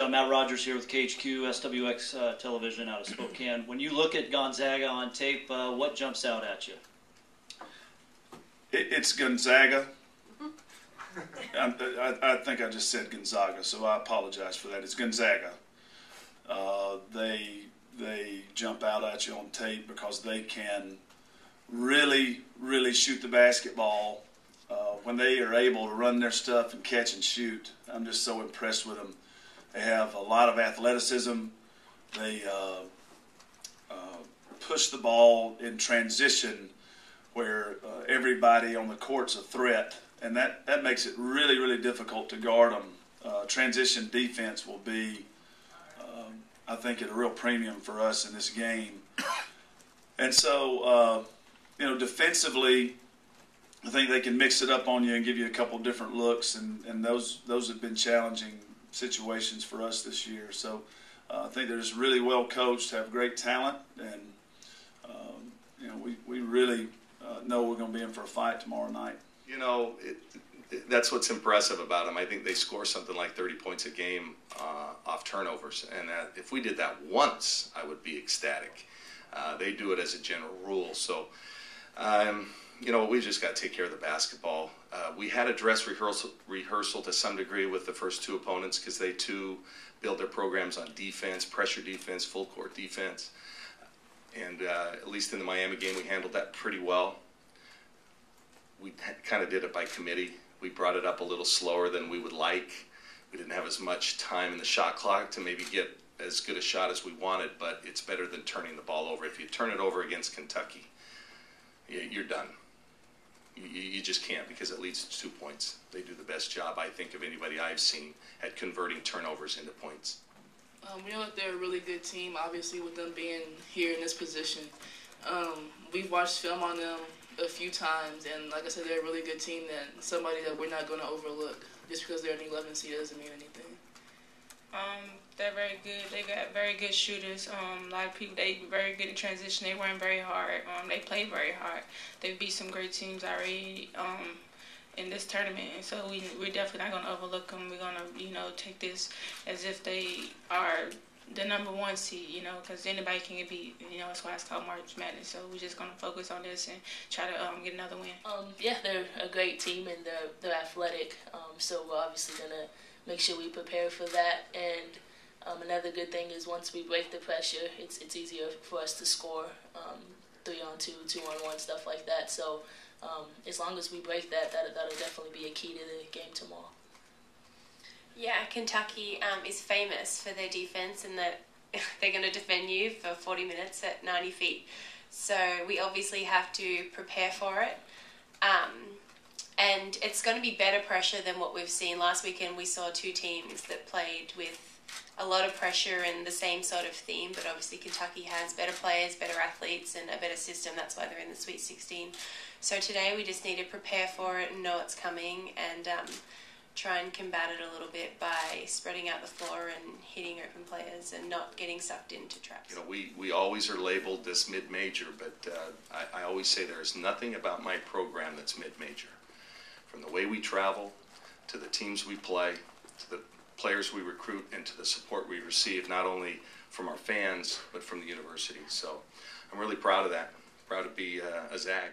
Matt Rogers here with KHQ SWX Television out of Spokane. When you look at Gonzaga on tape, what jumps out at you? It's Gonzaga. I think I just said Gonzaga, so I apologize for that. It's Gonzaga. They jump out at you on tape because they can really shoot the basketball. When they are able to run their stuff and catch and shoot, I'm just so impressed with them. They have a lot of athleticism. They push the ball in transition where everybody on the court's a threat, and that makes it really difficult to guard them. Transition defense will be, I think, at a real premium for us in this game. And so, defensively, I think they can mix it up on you and give you a couple different looks, and those have been challenging situations for us this year. So I think they're just really well coached, have great talent, and we really know we're going to be in for a fight tomorrow night. That's what's impressive about them. I think they score something like 30 points a game off turnovers, and if we did that once, I would be ecstatic. They do it as a general rule. So we just got to take care of the basketball. We had a dress rehearsal to some degree with the first two opponents because they too build their programs on defense, pressure defense, full court defense. And at least in the Miami game, we handled that pretty well. We kind of did it by committee. We brought it up a little slower than we would like. We didn't have as much time in the shot clock to maybe get as good a shot as we wanted, but it's better than turning the ball over. If you turn it over against Kentucky, you're done. You just can't, because it leads to 2 points. They do the best job, I think, of anybody I've seen at converting turnovers into points. We know that they're a really good team, obviously, with them being here in this position. We've watched film on them a few times, and like I said, they're a really good team, that somebody that we're not going to overlook. Just because they're an 11 seed doesn't mean anything. They're very good. They got very good shooters. A lot of people, they very good in transition. They run very hard. They play very hard. They beat some great teams already in this tournament, and so we're definitely not going to overlook them. We're going to, take this as if they are the number one seed, because anybody can get beat. That's why it's called March Madness. So we're just going to focus on this and try to get another win. Yeah, they're a great team, and they're athletic. So we're obviously going to make sure we prepare for that. And another good thing is once we break the pressure, it's easier for us to score 3-on-2, 2-on-1, stuff like that. So as long as we break that'll definitely be a key to the game tomorrow. Yeah, Kentucky is famous for their defense, and that they're going to defend you for 40 minutes at 90 feet. So we obviously have to prepare for it. And it's going to be better pressure than what we've seen. Last weekend we saw two teams that played with a lot of pressure and the same sort of theme, but obviously Kentucky has better players, better athletes, and a better system. That's why they're in the Sweet 16. So today we just need to prepare for it and know it's coming, and try and combat it a little bit by spreading out the floor and hitting open players and not getting sucked into traps. We always are labeled this mid-major, but I always say there's nothing about my program that's mid-major. From the way we travel, to the teams we play, to the players we recruit, and to the support we receive, not only from our fans, but from the university. So I'm really proud of that. Proud to be a Zag.